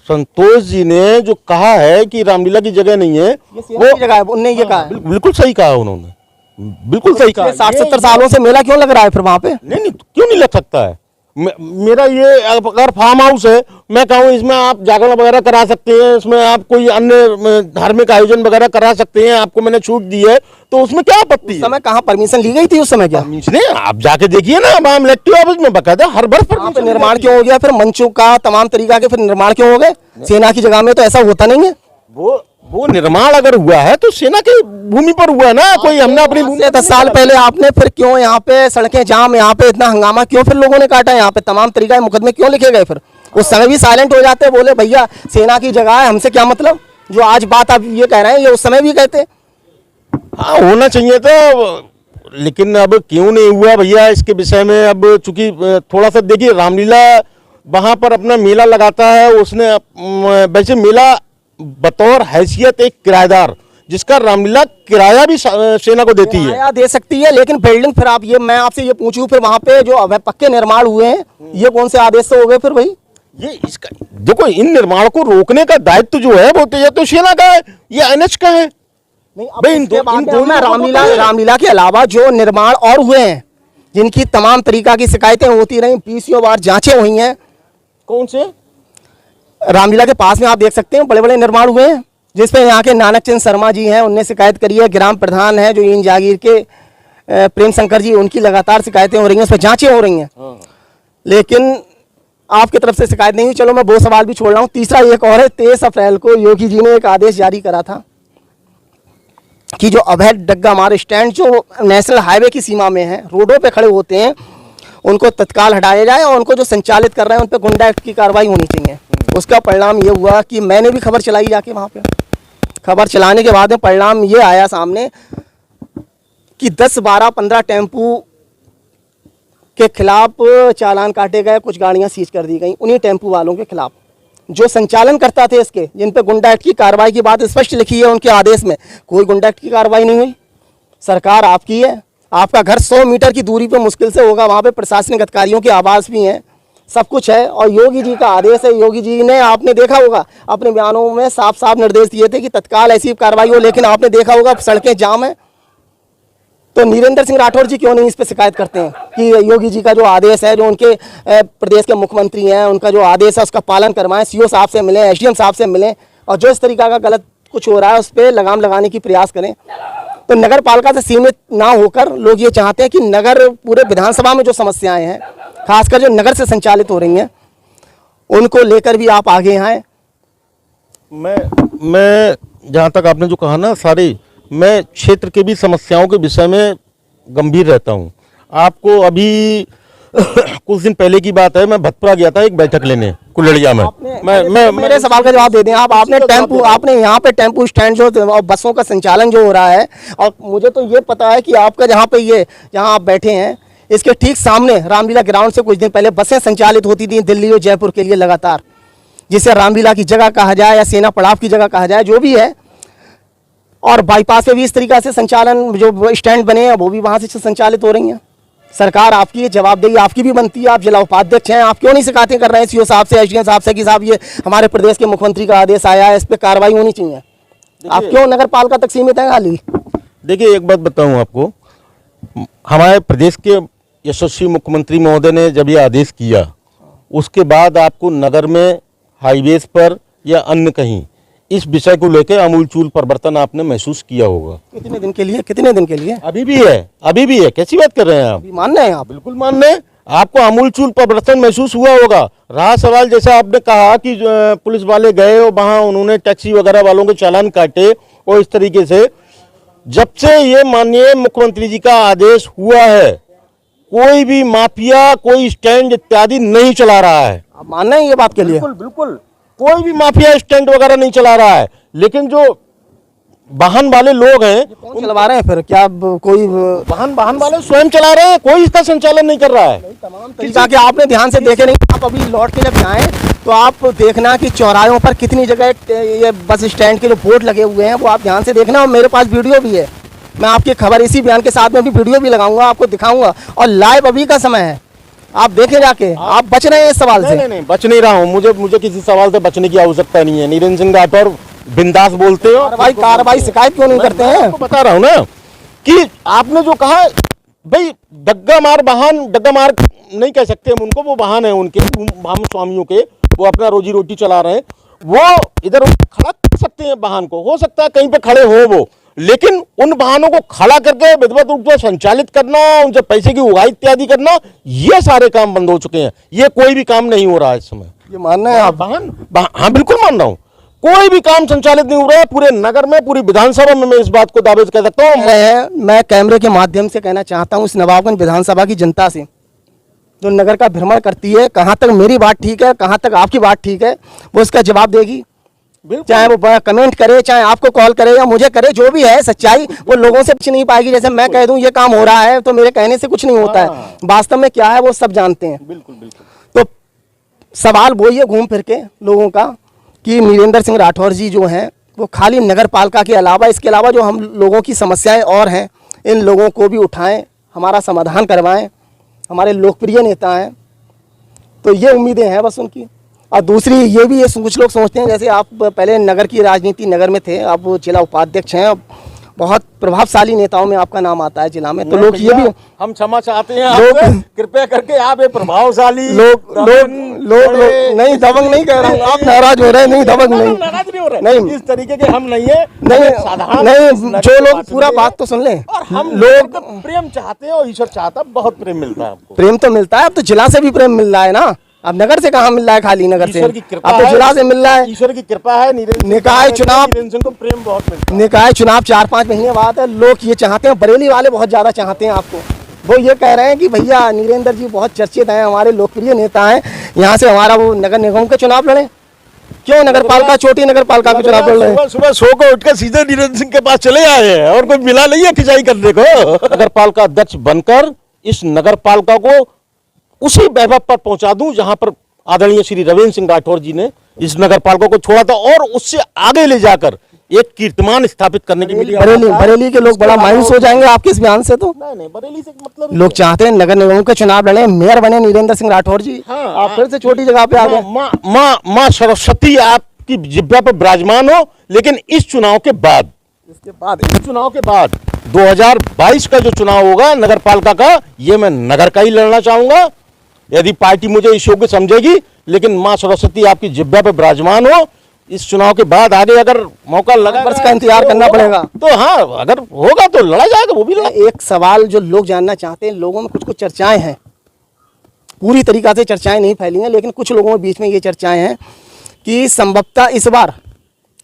Speaker 2: संतोष जी ने जो कहा है कि रामलीला की जगह नहीं है
Speaker 1: वो जगह है, उनने ये कहा है।
Speaker 2: बिल्कुल सही कहा उन्होंने, बिल्कुल सही कहा।
Speaker 1: 60-70 सालों से मेला क्यों लग रहा है फिर वहाँ पे?
Speaker 2: नहीं, क्यों नहीं लग सकता है। मेरा ये अगर फार्म हाउस है, मैं कहूँ इसमें आप जागरण वगैरह करा सकते हैं, इसमें आप कोई अन्य धार्मिक आयोजन वगैरह करा सकते हैं, आपको मैंने छूट दी है, तो उसमें क्या आपत्ति है?
Speaker 1: उस समय कहाँ परमिशन ली गई थी उस समय? क्या
Speaker 2: नहीं, आप जाके देखिए ना, वहाँ इलेक्टिव ऑफिस में बकायदा हर वर्ष
Speaker 1: वहाँ पे निर्माण क्यों हो गया फिर? मंचों का तमाम तरीका के फिर निर्माण क्यों हो गए? सेना की जगह में तो ऐसा होता नहीं है।
Speaker 2: वो निर्माण अगर हुआ है तो सेना की भूमि पर हुआ ना, कोई हमने अपनी भूमि।
Speaker 1: 10 साल पहले आपने फिर क्यों यहाँ पे सड़कें जाम, यहाँ पे इतना हंगामा क्यों फिर लोगों ने काटा? यहाँ पे तमाम तरीका के मुकदमे क्यों लिखे गए फिर? उस समय भी साइलेंट हो जाते, बोले भैया सेना की जगह है, हमसे क्या मतलब। जो आज बात आप ये कह रहे हैं ये उस समय भी कहते।
Speaker 2: हाँ, होना चाहिए था, लेकिन अब क्यों नहीं हुआ भैया, इसके विषय में अब चूंकि थोड़ा सा देखिए, रामलीला वहां पर अपना मेला लगाता है, उसने वैसे मेला बतौर हैसियत एक किराएदार, जिसका रामलीला किराया भी सेना को देती है,
Speaker 1: किराया दे सकती है, लेकिन बिल्डिंग फिर आप ये मैं आपसे ये पूछूं फिर वहां पे जो अवैध पक्के निर्माण हुए हैं ये कौन से आदेश से हो गए फिर भाई?
Speaker 2: ये इसका देखो, इन निर्माण को रोकने का दायित्व जो है वो तो सेना का है, ये एनएच का है।
Speaker 1: नहीं,
Speaker 2: भाई इन दोनों
Speaker 1: में रामलीला के अलावा जो निर्माण और हुए हैं जिनकी तमाम तरीका की शिकायतें होती रही, पीसीओ बार जांचें हुई हैं,
Speaker 2: कौन से?
Speaker 1: रामलीला के पास में आप देख सकते हैं बड़े बड़े निर्माण हुए हैं, जिसपे यहाँ के नानक चंद शर्मा जी हैं, उनने शिकायत करी है। ग्राम प्रधान है जो इन जागीर के प्रेम शंकर जी, उनकी लगातार शिकायतें हो रही हैं, उस पर जांचें हो रही हैं, लेकिन आपकी तरफ से शिकायत नहीं हुई। चलो मैं वो सवाल भी छोड़ रहा हूँ। तीसरा एक और है, 23 अप्रैल को योगी जी ने एक आदेश जारी करा था कि जो अवैध डग्गा मार स्टैंड जो नेशनल हाईवे की सीमा में है, रोडों पे खड़े होते हैं, उनको तत्काल हटाया जाए और उनको जो संचालित कर रहे हैं उन पर गुंडा एक्ट की कार्रवाई होनी चाहिए। उसका परिणाम ये हुआ कि मैंने भी खबर चलाई जाके वहाँ पे, खबर चलाने के बाद में परिणाम ये आया सामने कि 10, 12, 15 टेम्पू के खिलाफ चालान काटे गए, कुछ गाड़ियाँ सीज कर दी गई उन्हीं टेम्पू वालों के खिलाफ जो संचालन करता थे इसके, जिन पे गुंडा एक्ट की कार्रवाई की बात स्पष्ट लिखी है उनके आदेश में। कोई गुंडा एक्ट की कार्रवाई नहीं हुई। सरकार आपकी है, आपका घर 100 मीटर की दूरी पे मुश्किल से होगा, वहाँ पे प्रशासनिक अधिकारियों के आवास भी हैं, सब कुछ है, और योगी जी का आदेश है। योगी जी ने, आपने देखा होगा अपने बयानों में साफ साफ निर्देश दिए थे कि तत्काल ऐसी कार्रवाई हो, लेकिन आपने देखा होगा सड़कें जाम है। तो नीरेंद्र सिंह राठौर जी क्यों नहीं इस पर शिकायत करते हैं कि योगी जी का जो आदेश है, जो उनके प्रदेश के मुख्यमंत्री हैं, उनका जो आदेश है उसका पालन करवाएं, सीओ साहब से मिलें, एसडीएम साहब से मिलें, और जो इस तरीका का गलत कुछ हो रहा है उस पर लगाम लगाने की प्रयास करें। तो नगर पालिका से सीमित ना होकर लोग ये चाहते हैं कि नगर, पूरे विधानसभा में जो समस्याएं हैं, खासकर जो नगर से संचालित हो रही हैं, उनको लेकर भी आप आगे आए।
Speaker 2: मैं जहाँ तक आपने जो कहा ना, सारे मैं क्षेत्र के भी समस्याओं के विषय में गंभीर रहता हूँ। आपको अभी कुछ दिन पहले की बात है, मैं भतपुरा गया था एक बैठक लेने कुल्लड़िया में। मैं
Speaker 1: मेरे सवाल का जवाब दे दें आप। आपने यहाँ पे टेम्पू स्टैंड जो बसों का संचालन जो हो रहा है, और मुझे तो ये पता है कि आपका जहाँ पे ये जहाँ आप बैठे हैं इसके ठीक सामने रामलीला ग्राउंड से कुछ दिन पहले बसें संचालित होती थी दिल्ली और जयपुर के लिए लगातार, जिसे रामलीला की जगह कहा जाए या सेना पड़ाव की जगह कहा जाए, जो भी है। और बाईपास पे भी इस तरीका से संचालन, जो स्टैंड बने हैं वो भी वहाँ से संचालित हो रही हैं। सरकार आपकी है, जवाबदेही आपकी भी बनती है। आप जिला उपाध्यक्ष हैं, आप क्यों नहीं शिकायतें कर रहे हैं सीओ साहब से, एसडीएम साहब से कि साहब ये हमारे प्रदेश के मुख्यमंत्री का आदेश आया है, इस पर कार्रवाई होनी चाहिए। आप क्यों नगर पालिका तक सीमित है खाली?
Speaker 2: देखिए, एक बात बताऊं आपको, हमारे प्रदेश के यशस्वी मुख्यमंत्री महोदय ने जब ये आदेश किया, उसके बाद आपको नगर में हाईवेज पर या अन्य कहीं इस विषय को लेकर आमूलचूल परिवर्तन आपने महसूस किया होगा।
Speaker 1: कितने दिन के लिए, कितने दिन के लिए?
Speaker 2: अभी भी है, अभी भी है। कैसी बात कर रहे हैं आप?
Speaker 1: अभी मान रहे हैं आप?
Speaker 2: बिल्कुल मान रहे हैं। आपको आमूलचूल परिवर्तन महसूस हुआ होगा। रहा सवाल, जैसा आपने कहा कि पुलिस वाले गए और वहां उन्होंने टैक्सी वगैरह वालों के चालान काटे, और इस तरीके से जब से ये माननीय मुख्यमंत्री जी का आदेश हुआ है, कोई भी माफिया कोई स्टैंड इत्यादि नहीं चला रहा है।
Speaker 1: आप मान रहे हैं ये बात के लिए?
Speaker 2: बिल्कुल बिल्कुल, कोई भी माफिया स्टैंड वगैरह नहीं चला रहा है। लेकिन जो वाहन वाले लोग हैं,
Speaker 1: कौन चलवा रहे हैं फिर? क्या कोई
Speaker 2: वाहन वाले स्वयं चला रहे हैं, कोई इसका संचालन नहीं कर रहा है।
Speaker 1: तमाम तरीका के आपने ध्यान से देखे नहीं। आप अभी लौट के जब जाएं तो आप देखना कि चौराहों पर कितनी जगह ये बस स्टैंड के जो बोर्ड लगे हुए हैं वो आप ध्यान से देखना। और मेरे पास वीडियो भी है, मैं आपकी खबर इसी बयान के साथ में भी वीडियो भी लगाऊंगा, आपको दिखाऊंगा। और लाइव अभी का समय है, आप देखें जाके। आप बच रहे हैं इस सवाल से?
Speaker 2: नहीं, बच नहीं रहा हूँ। मुझे किसी सवाल से बचने की आवश्यकता नहीं है। नीरेंद्र सिंह राठौर बिंदास बोलते हो।
Speaker 1: कार्रवाई शिकायत क्यों नहीं करते हैं?
Speaker 2: आपको बता रहा हूँ ना कि आपने जो कहा, भाई डग्गा मार नहीं कह सकते हम उनको, वो वाहन है उनके, हम स्वामियों के, वो अपना रोजी रोटी चला रहे हैं। वो इधर खड़ा कर सकते हैं वाहन को, हो सकता है कहीं पे खड़े हो वो, लेकिन उन वाहनों को खड़ा करके विधिवत रूप से संचालित करना, उनसे पैसे की उगाही इत्यादि करना, ये सारे काम बंद हो चुके हैं। ये कोई भी काम नहीं हो रहा है इस समय।
Speaker 1: ये मानना है आप?
Speaker 2: हाँ बिल्कुल मान रहा हूँ। कोई भी काम संचालित नहीं हो रहा है पूरे नगर में, पूरी विधानसभा में। मैं इस बात को दावे से कह सकता हूँ।
Speaker 1: मैं कैमरे के माध्यम से कहना चाहता हूँ इस नवाबगंज विधानसभा की जनता से, जो नगर का भ्रमण करती है, कहाँ तक मेरी बात ठीक है, कहाँ तक आपकी बात ठीक है, वो इसका जवाब देगी। चाहे वो कमेंट करे, चाहे आपको कॉल करे या मुझे करे, जो भी है सच्चाई वो लोगों से कुछ नहीं पाएगी। जैसे मैं कह दूं ये काम हो रहा है तो मेरे कहने से कुछ नहीं होता है, वास्तव में क्या है वो सब जानते हैं।
Speaker 2: बिल्कुल बिल्कुल।
Speaker 1: तो सवाल वही है घूम फिर के लोगों का कि नीरेंद्र सिंह राठौर जी जो हैं वो खाली नगर पालिका के अलावा, इसके अलावा जो हम लोगों की समस्याएं और हैं, इन लोगों को भी उठाएं, हमारा समाधान करवाएं। हमारे लोकप्रिय नेता हैं, तो ये उम्मीदें हैं बस उनकी। और दूसरी ये भी, ये कुछ लोग सोचते हैं जैसे आप पहले नगर की राजनीति नगर में थे, आप जिला उपाध्यक्ष हैं, बहुत प्रभावशाली नेताओं में आपका नाम आता है जिला में, तो लोग ये भी,
Speaker 2: हम क्षमा चाहते हैं आपसे, कृपया करके आप ये प्रभावशाली
Speaker 1: लोग नहीं, दबंग नहीं कह रहा हूँ, आप नाराज हो रहे हैं। नहीं, दबंग नहीं,
Speaker 2: नाराज नहीं हो रहे,
Speaker 1: नहीं,
Speaker 2: इस तरीके के हम नहीं है।
Speaker 1: नहीं, जो लोग पूरा बात तो सुन लें।
Speaker 2: और हम लोग प्रेम चाहते हैं और ईश्वर चाहता है, बहुत प्रेम मिलता है आपको।
Speaker 1: प्रेम तो मिलता है, अब तो जिला से भी प्रेम मिल रहा है ना। अब नगर से कहाँ मिल रहा है? खाली नगर से, अब तो जिला से मिल रहा है।
Speaker 2: ईश्वर की कृपा है।
Speaker 1: निकाय चुनाव,
Speaker 2: को प्रेम बहुत मिलता है।
Speaker 1: निकाय चुनाव 4-5 महीने बाद है। लोग ये चाहते हैं, बरेली वाले बहुत ज्यादा चाहते हैं आपको। वो ये कह रहे हैं कि भैया नीरेंद्र जी बहुत चर्चित हैं, हमारे लोकप्रिय नेता हैं, यहाँ से हमारा वो नगर निगम के चुनाव लड़े। क्यों नगर पालिका, छोटी नगर पालिका के चुनाव लड़ रहे हैं?
Speaker 2: सुबह सो को उठकर सीधे नीरेंद्र सिंह के पास चले आए हैं और कोई मिला नहीं है खिंचाई करने को। नगर पालिका अध्यक्ष बनकर इस नगर पालिका को उसी वैभव पर पहुंचा दूं जहां पर आदरणीय श्री रविंद्र सिंह राठौर जी ने इस नगर पालिका को छोड़ा था, और उससे आगे ले जाकर एक कीर्तिमान स्थापित करने की मेरी
Speaker 1: बरेली के लोग बड़ा मायूस हो जाएंगे आपके इस बयान से। तो
Speaker 2: नहीं, बरेली से मतलब
Speaker 1: लोग चाहते हैं नगर निगम के चुनाव लड़े, मेयर बने नीरेंद्र सिंह राठौर जी। आप फिर से छोटी जगह पे आ गए।
Speaker 2: माँ सरस्वती आपकी जिब्बा पर विराजमान हो, लेकिन इस चुनाव के बाद, इस चुनाव के बाद 2022 का जो चुनाव होगा नगर पालिका का, ये मैं नगर का ही लड़ना चाहूंगा। यदि पार्टी मुझे इस योग्य समझेगी, लेकिन माँ सरस्वती आपकी जिब्बा पे विराजमान हो। इस चुनाव के बाद आगे अगर मौका लगा,
Speaker 1: वर्ष का इंतजार करना पड़ेगा।
Speaker 2: तो हाँ, अगर होगा तो लड़ा जाएगा, वो भी लड़ा।
Speaker 1: एक सवाल जो लोग जानना चाहते हैं, लोगों में कुछ चर्चाएं हैं, पूरी तरीका से चर्चाएं नहीं फैली हैं, लेकिन कुछ लोगों के बीच में ये चर्चाएं हैं कि संभवतः इस बार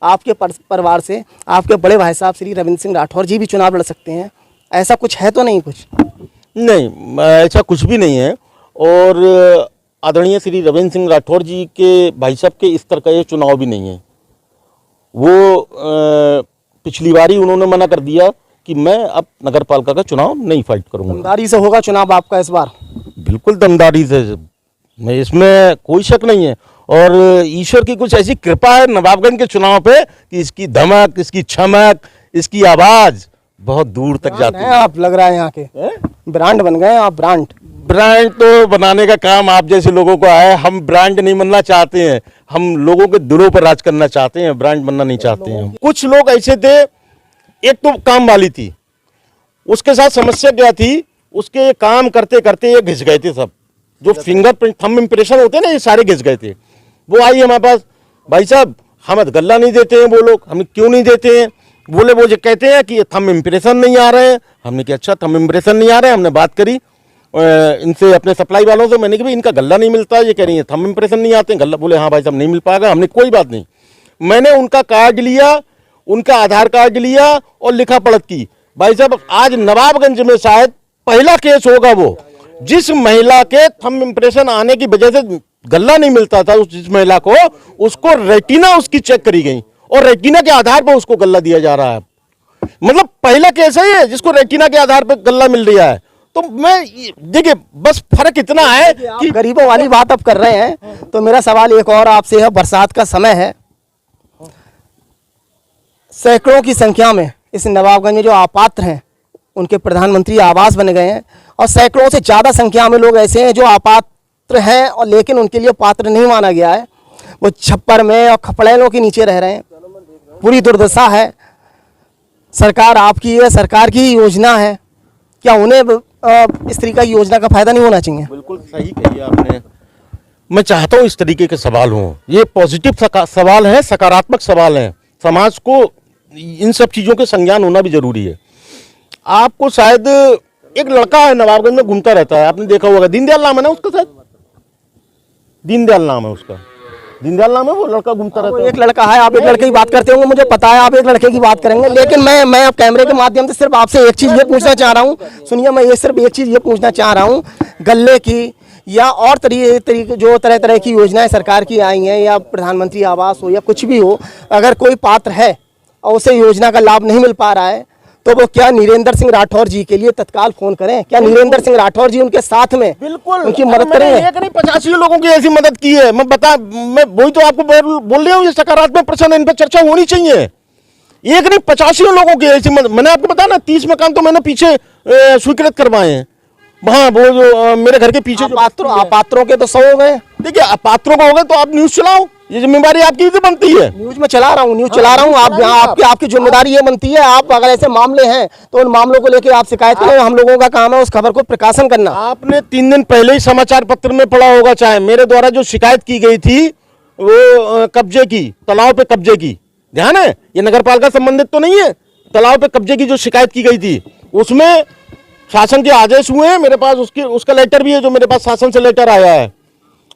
Speaker 1: आपके परिवार से आपके बड़े भाई साहब श्री रविंद्र सिंह राठौर जी भी चुनाव लड़ सकते हैं। ऐसा कुछ है तो नहीं? कुछ
Speaker 2: नहीं, ऐसा कुछ भी नहीं है। और आदरणीय श्री रविंद्र सिंह राठौर जी के भाई साहब के स्तर का ये चुनाव भी नहीं है। वो पिछली बार ही उन्होंने मना कर दिया कि मैं अब नगर पालिका का चुनाव नहीं फाइट करूंगा।
Speaker 1: दमदारी से होगा चुनाव आपका इस बार?
Speaker 2: बिल्कुल दमदारी से, मैं इसमें कोई शक नहीं है। और ईश्वर की कुछ ऐसी कृपा है नवाबगंज के चुनाव पे कि इसकी धमक, इसकी छमक, इसकी आवाज बहुत दूर तक जाती है।
Speaker 1: आप लग रहा है यहाँ के ब्रांड बन गए आप।
Speaker 2: ब्रांड तो बनाने का काम आप जैसे लोगों को है। हम ब्रांड नहीं बनना चाहते हैं, हम लोगों के दिलों पर राज करना चाहते हैं, ब्रांड बनना नहीं चाहते हैं। कुछ लोग ऐसे थे, एक तो काम वाली थी, उसके साथ समस्या क्या थी, उसके काम करते करते ये घिस गए थे सब। जो फिंगरप्रिंट, थंब इंप्रेशन होते हैं ना, ये सारे घिस गए थे। वो आई हमारे पास, भाई साहब हमें गल्ला नहीं देते हैं वो लोग। हमें क्यों नहीं देते हैं? बोले वो जो कहते हैं कि थंब इम्प्रेशन नहीं आ रहे हैं। हमने कहा अच्छा थंब इम्प्रेशन नहीं आ रहे हैं। हमने बात करी इनसे, अपने सप्लाई वालों से। मैंने कहा भाई इनका गल्ला नहीं मिलता है, ये कह रही है थंब इम्प्रेशन नहीं आते हैं। गल्ला बोले हाँ भाई साहब नहीं मिल पाएगा। हमने कोई बात नहीं, मैंने उनका कार्ड लिया, उनका आधार कार्ड लिया और लिखा पढ़त की। भाई साहब आज नवाबगंज में शायद पहला केस होगा वो, जिस महिला के थंब इम्प्रेशन आने की वजह से गल्ला नहीं मिलता था, जिस महिला को, उसको रेटिना उसकी चेक करी गई और रेटिना के आधार पर उसको गल्ला दिया जा रहा है। मतलब पहला केस है ये जिसको रेटिना के आधार पर गल्ला मिल रहा है। तो मैं देखिए बस फर्क इतना है कि
Speaker 1: गरीबों वाली बात अब कर रहे हैं, तो मेरा सवाल एक और आपसे है। बरसात का समय है, सैकड़ों की संख्या में इस नवाबगंज में जो अपात्र हैं उनके प्रधानमंत्री आवास बन गए हैं, और सैकड़ों से ज़्यादा संख्या में लोग ऐसे हैं जो अपात्र हैं और लेकिन उनके लिए पात्र नहीं माना गया है। वो छप्पर में और खपड़ैलों के नीचे रह रहे हैं। पूरी दुर्दशा है। सरकार आपकी है, सरकार की ही योजना है, क्या उन्हें इस तरीके की योजना का फायदा नहीं होना चाहिए?
Speaker 2: बिल्कुल सही कही आपने। मैं चाहता हूँ इस तरीके के सवाल हों। ये पॉजिटिव सवाल हैं, सकारात्मक सवाल हैं। समाज को इन सब चीज़ों के संज्ञान होना भी जरूरी है। आपको शायद एक लड़का है नवाबगंज में घूमता रहता है, आपने देखा होगा, दीनदयाल नाम है ना उसका, शायद दीनदयाल नाम है उसका, दीनदयाल नाम है, वो लड़का घूमता रहता है।
Speaker 1: एक लड़का है, आप एक लड़के की बात करते होंगे, मुझे पता है आप एक लड़के की बात करेंगे, लेकिन मैं अब कैमरे के माध्यम से सिर्फ आपसे एक चीज़ ये पूछना चाह रहा हूँ। सुनिए, मैं ये सिर्फ एक चीज़ ये पूछना चाह रहा हूँ, गल्ले की या और तरीके जो तरह तरह की योजनाएं सरकार की आई हैं, या प्रधानमंत्री आवास हो या कुछ भी हो, अगर कोई पात्र है और उसे योजना का लाभ नहीं मिल पा रहा है, तो वो क्या नीरेंद्र सिंह राठौर जी के लिए तत्काल फोन करें? क्या नीरेंद्र सिंह राठौर जी उनके साथ में
Speaker 2: बिल्कुल
Speaker 1: उनकी मदद करेंगे?
Speaker 2: एक नहीं 85 लोगों की ऐसी मदद की है। मैं वही तो आपको बोल रहा हूँ, ये सकारात्मक प्रश्न है, इन पर चर्चा होनी चाहिए। एक नहीं 85 लोगों की ऐसी मदद। मैंने आपको बताया ना 30 मकान तो मैंने पीछे स्वीकृत करवाए हैं। वहाँ वो जो मेरे घर के पीछे
Speaker 1: अपात्रों के तो 100 हो गए।
Speaker 2: देखिए अपात्रों का हो गए तो आप न्यूज चलाओ, ये जिम्मेदारी आपकी भी बनती है।
Speaker 1: न्यूज में चला रहा हूँ, न्यूज चला रहा हूँ। आप आपकी जिम्मेदारी ये बनती है, आप अगर ऐसे मामले हैं तो उन मामलों को लेकर आप शिकायत करें। हम लोगों का काम है उस खबर को प्रकाशन करना।
Speaker 2: आपने 3 दिन पहले ही समाचार पत्र में पढ़ा होगा, चाहे मेरे द्वारा जो शिकायत की गई थी वो कब्जे की, तालाब पे कब्जे की, ध्यान है, ये नगरपालिका संबंधित तो नहीं है। तालाब पे कब्जे की जो शिकायत की गई थी उसमें शासन के आदेश हुए हैं मेरे पास, उसका लेटर भी है जो मेरे पास शासन से लेटर आया है।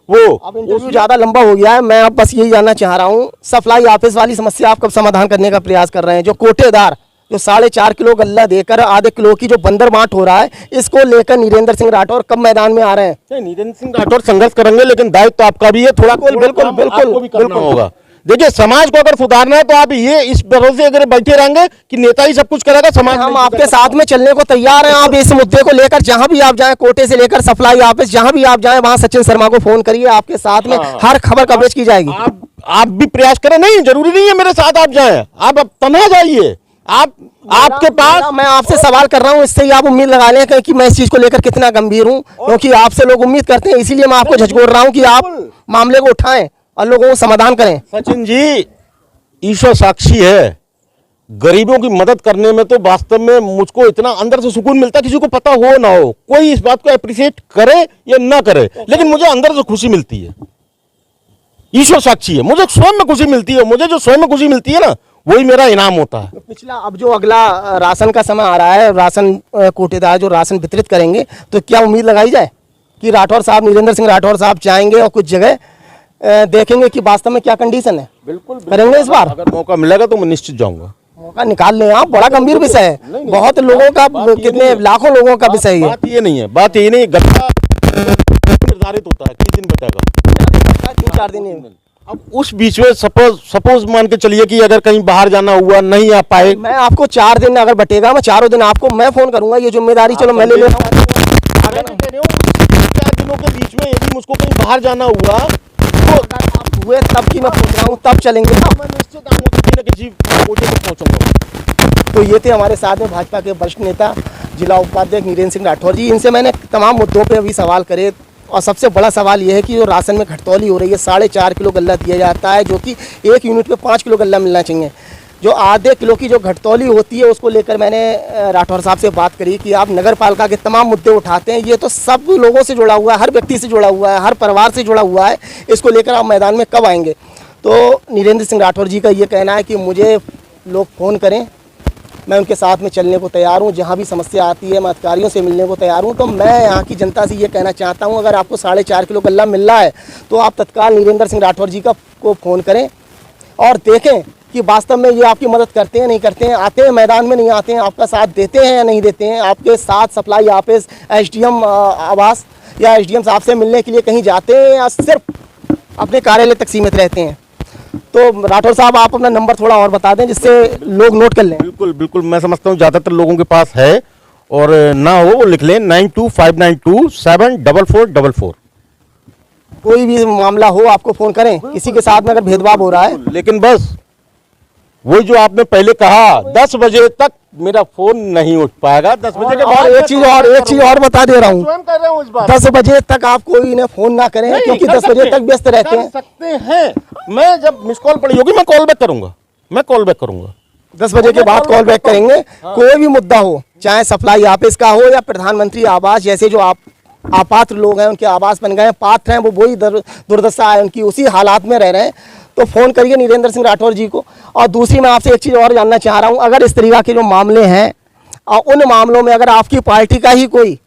Speaker 2: वो
Speaker 1: अब इंटरव्यू ज़्यादा लंबा हो गया है, मैं अब बस यही जानना चाह रहा हूँ, सप्लाई ऑफिस वाली समस्या आप कब समाधान करने का प्रयास कर रहे हैं? जो कोटेदार जो 4.5 किलो गल्ला देकर आधे किलो की जो बंदर बांट हो रहा है, इसको लेकर नीरेंद्र सिंह राठौर कब मैदान में आ रहे हैं?
Speaker 2: नहीं, नीरेंद्र सिंह राठौर संघर्ष करेंगे, लेकिन दायित्व तो आपका भी है थोड़ा। बिल्कुल होगा। देखिए समाज को अगर सुधारना है तो आप ये इस भरोसे अगर बैठे रहेंगे कि नेता ही सब कुछ करेगा, समाज
Speaker 1: हम आपके साथ में चलने को तैयार हैं। आप इस मुद्दे को लेकर जहां भी आप जाएं, कोटे से लेकर सप्लाई ऑफिस, जहां भी आप जाएं वहां सचिन शर्मा को फोन करिए, आपके साथ में हर खबर कवरेज की जाएगी।
Speaker 2: आप भी प्रयास करें, नहीं जरूरी नहीं है मेरे साथ आप जाएं, आप तन्हा जाइए। आपके पास
Speaker 1: मैं आपसे सवाल कर रहा हूं, इससे ही आप उम्मीद लगा लें कि मैं इस चीज को लेकर कितना गंभीर हूं, क्योंकि आपसे लोग उम्मीद करते हैं, इसीलिए मैं आपको झकझोर रहा हूं कि आप मामले को उठाएं और लोगों को समाधान करें।
Speaker 2: सचिन जी, ईश्वर साक्षी है, गरीबों की मदद करने में तो वास्तव में मुझको इतना अंदर से सुकून मिलता है, किसी को पता हो ना हो, कोई इस बात को अप्रिशिएट करे या ना करे, लेकिन मुझे अंदर से खुशी मिलती है। ईश्वर साक्षी है, मुझे स्वयं में खुशी मिलती है। मुझे जो स्वयं में खुशी मिलती है ना, वही मेरा इनाम होता है।
Speaker 1: पिछला अब जो अगला राशन का समय आ रहा है, राशन कोटेदार जो राशन वितरित करेंगे, तो क्या उम्मीद लगाई जाए कि राठौर साहब, नीरेंद्र सिंह राठौर साहब जाएंगे और कुछ जगह देखेंगे कि वास्तव में क्या कंडीशन है?
Speaker 2: बिल्कुल
Speaker 1: करेंगे इस बार।
Speaker 2: अगर मौका मिलेगा तो मैं निश्चित जाऊंगा।
Speaker 1: मौका निकाल लें आप, बड़ा गंभीर विषय है, बहुत लोगों का, कितने लाखों लोगों का विषय है।
Speaker 2: बात ये नहीं है, बात ये नहीं, गल्ला निर्धारित होता है किस दिन बटेगा,
Speaker 1: 3-4 दिन।
Speaker 2: अब उस बीच में सपोज मान के चलिए कि अगर कहीं बाहर जाना हुआ, नहीं आ पाए,
Speaker 1: मैं आपको 4 दिन अगर बटेगा, मैं 4 दिन आपको मैं फोन करूंगा, ये जिम्मेदारी चलो मैं ले लेता हूँ।
Speaker 2: 4 दिनों के बीच में यदि मुझको कहीं बाहर जाना हुआ
Speaker 1: तो हुए तब की मैं पूछ रहा हूँ, तब चलेंगे ना।
Speaker 2: मैं निश्चित आऊंगा, किसी न किसी कोटे तक पहुंचूंगा।
Speaker 1: तो ये थे हमारे साथ में भाजपा के वरिष्ठ नेता जिला उपाध्यक्ष नीरेंद्र सिंह राठौर जी। इनसे मैंने तमाम मुद्दों पे अभी सवाल करे, और सबसे बड़ा सवाल ये है कि जो राशन में घटतौली हो रही है, 4.5 किलो गल्ला दिया जाता है, जो कि 1 यूनिट पे 5 किलो गल्ला मिलना चाहिए। जो आधे किलो की जो घटतौली होती है, उसको लेकर मैंने राठौर साहब से बात करी कि आप नगर पालिका के तमाम मुद्दे उठाते हैं, ये तो सब लोगों से जुड़ा हुआ है, हर व्यक्ति से जुड़ा हुआ है, हर परिवार से जुड़ा हुआ है, इसको लेकर आप मैदान में कब आएंगे? तो नीरेंद्र सिंह राठौर जी का ये कहना है कि मुझे लोग फ़ोन करें, मैं उनके साथ में चलने को तैयार हूँ, जहाँ भी समस्या आती है मैं अधिकारियों से मिलने को तैयार हूँ। तो मैं यहाँ की जनता से ये कहना चाहता हूँ, अगर आपको 4.5 किलो गल्ला मिल रहा है तो आप तत्काल नीरेंद्र सिंह राठौर जी को फ़ोन करें और देखें कि वास्तव में ये आपकी मदद करते हैं नहीं करते हैं, आते हैं मैदान में नहीं आते हैं, आपका साथ देते हैं या नहीं देते हैं, आपके साथ सप्लाई ऑफिस एसडीएम आवास या एसडीएम साहब से मिलने के लिए कहीं जाते हैं या सिर्फ अपने कार्यालय तक सीमित रहते हैं। तो राठौर साहब आप अपना नंबर थोड़ा और बता दें जिससे लोग नोट कर लें।
Speaker 2: बिल्कुल बिल्कुल, मैं समझता हूँ ज़्यादातर लोगों के पास है, और ना हो वो लिख लें 9259274444।
Speaker 1: कोई भी मामला हो आपको फ़ोन करें, किसी के साथ में अगर भेदभाव हो रहा है।
Speaker 2: लेकिन बस वही जो आपने पहले कहा 10 बजे तक मेरा फोन नहीं उठ पाएगा, 10 बजे के बाद।
Speaker 1: और एक चीज और बता दे रहा हूँ,
Speaker 2: स्वयं कर रहा हूँ इस बात।
Speaker 1: 10 बजे तक आप कोई इन्हें फ़ोन ना करें, क्योंकि 10 बजे तक व्यस्त रहते
Speaker 2: कर
Speaker 1: हैं।
Speaker 2: सकते हैं, मैं जब मिस कॉल पड़ी होगी मैं कॉल बैक करूंगा,
Speaker 1: 10 बजे के बाद कॉल बैक करेंगे। कोई भी मुद्दा हो, चाहे सप्लाई ऑफिस का हो या प्रधानमंत्री आवास, जैसे जो आप अपात्र लोग हैं उनके आवास बन गए हैं, पात्र हैं, वो वही दुर्दशा है उनकी, उसी हालात में रह रहे हैं, तो फ़ोन करिए नीरेंद्र सिंह राठौर जी को। और दूसरी मैं आपसे एक चीज़ और जानना चाह रहा हूँ, अगर इस तरीक़ा के जो मामले हैं और उन मामलों में अगर आपकी पार्टी का ही कोई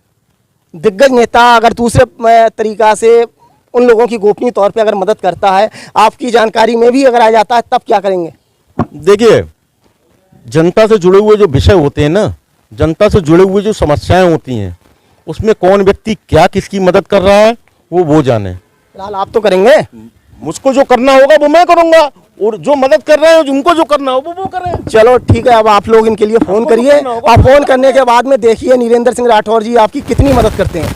Speaker 1: दिग्गज नेता अगर दूसरे तरीक़ा से उन लोगों की गोपनीय तौर पे अगर मदद करता है, आपकी जानकारी में भी अगर आ जाता है, तब क्या करेंगे?
Speaker 2: देखिए, जनता से जुड़े हुए जो विषय होते हैं ना, जनता से जुड़े हुए जो समस्याएं होती हैं, उसमें कौन व्यक्ति क्या किसकी मदद कर रहा है वो जाने।
Speaker 1: फिलहाल आप तो करेंगे,
Speaker 2: मुझको जो करना होगा वो मैं करूंगा, और जो मदद कर रहे हैं उनको जो करना हो वो करें।
Speaker 1: चलो ठीक है, अब आप लोग इनके लिए फ़ोन करिए और फ़ोन करने के बाद में देखिए नीरेंद्र सिंह राठौर जी आपकी कितनी मदद करते हैं।